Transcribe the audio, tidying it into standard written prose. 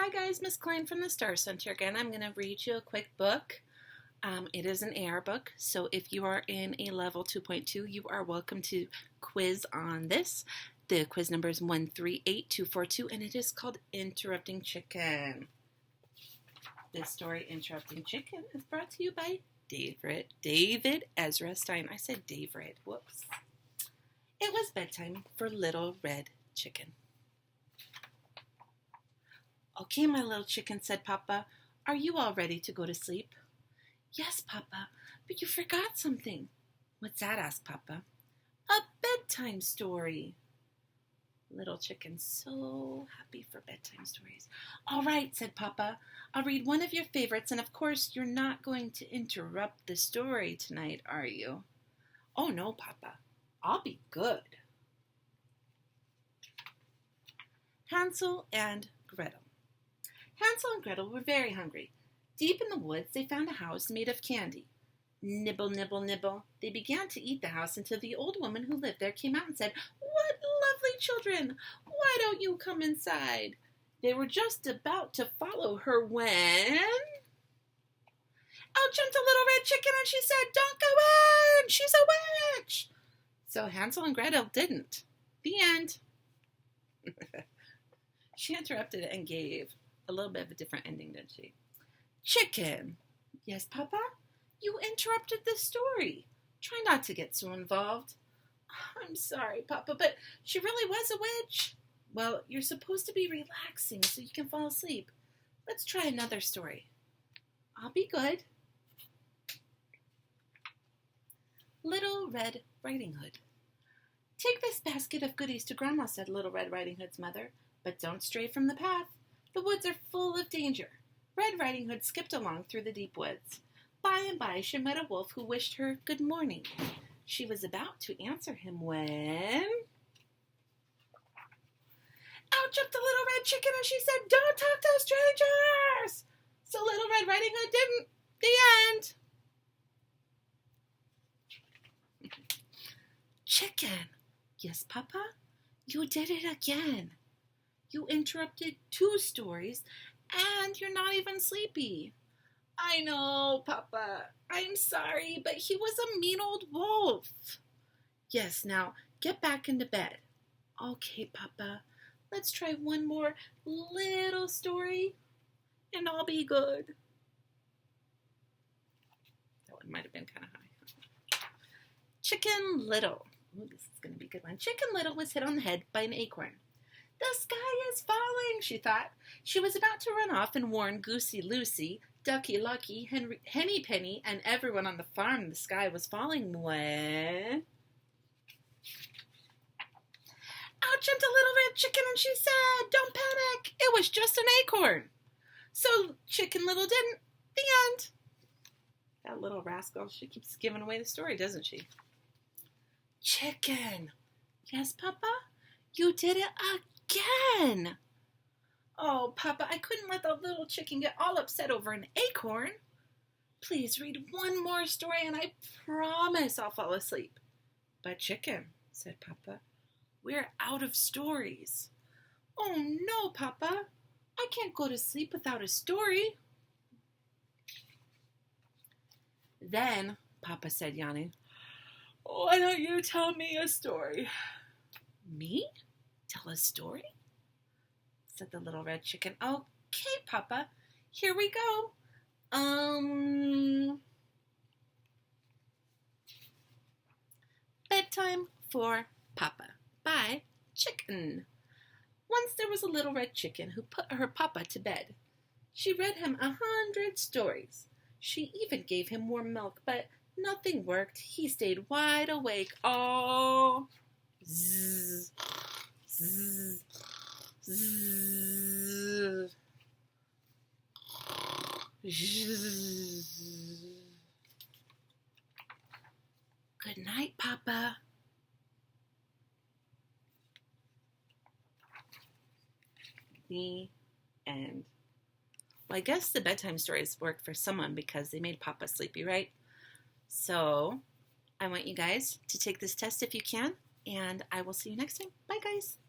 Hi guys, Miss Klein from the Star Center again. I'm going to read you a quick book. It is an AR book, so if you are in a level 2.2, you are welcome to quiz on this. The quiz number is 138242, and it is called Interrupting Chicken. This story, Interrupting Chicken, is brought to you by David Ezra Stein. I said David. Whoops. It was bedtime for Little Red Chicken. Okay, my little chicken, said Papa. Are you all ready to go to sleep? Yes, Papa, but you forgot something. What's that? Asked Papa. A bedtime story. Little chicken, so happy for bedtime stories. All right, said Papa. I'll read one of your favorites, and of course, you're not going to interrupt the story tonight, are you? Oh, no, Papa. I'll be good. Hansel and Gretel. Hansel and Gretel were very hungry. Deep in the woods, they found a house made of candy. Nibble, nibble, nibble. They began to eat the house until the old woman who lived there came out and said, What lovely children! Why don't you come inside? They were just about to follow her when... Out jumped a little red chicken and she said, Don't go in! She's a witch! So Hansel and Gretel didn't. The end. She interrupted and gave a little bit of a different ending, didn't she? Chicken. Yes, Papa? You interrupted the story. Try not to get so involved. I'm sorry, Papa, but she really was a witch. Well, you're supposed to be relaxing so you can fall asleep. Let's try another story. I'll be good. Little Red Riding Hood. Take this basket of goodies to Grandma, said Little Red Riding Hood's mother, but don't stray from the path. The woods are full of danger. Red Riding Hood skipped along through the deep woods. By and by, she met a wolf who wished her good morning. She was about to answer him when... Out jumped the little red chicken and she said, Don't talk to strangers! So Little Red Riding Hood didn't. The end. Chicken. Yes, Papa? You did it again. You interrupted 2 stories, and you're not even sleepy. I know, Papa. I'm sorry, but he was a mean old wolf. Yes, now get back into bed. Okay, Papa. Let's try one more little story, and I'll be good. That one might have been kind of high. Chicken Little. Ooh, this is going to be a good one. Chicken Little was hit on the head by an acorn. The sky is falling, she thought. She was about to run off and warn Goosey Lucy, Ducky Lucky, Henny Penny, and everyone on the farm the sky was falling when... Out jumped a little red chicken and she said, Don't panic, it was just an acorn. So Chicken Little didn't. The end. That little rascal, she keeps giving away the story, doesn't she? Chicken. Yes, Papa? You did it again. Oh, Papa, I couldn't let the little chicken get all upset over an acorn. Please read one more story and I promise I'll fall asleep. But Chicken, said Papa, we're out of stories. Oh, no, Papa. I can't go to sleep without a story. Then, Papa said, yawning, why don't you tell me a story? Me? Tell a story? Said the little red chicken. Okay, Papa. Here we go. Bedtime for Papa by Chicken. Once there was a little red chicken who put her Papa to bed. She read him 100 stories. She even gave him warm milk, but nothing worked. He stayed wide awake. Oh, zzz, zzz, zzz, zzz. Good night, Papa. The end. Well, I guess the bedtime stories worked for someone because they made Papa sleepy, right? So I want you guys to take this test if you can, and I will see you next time. Bye, guys.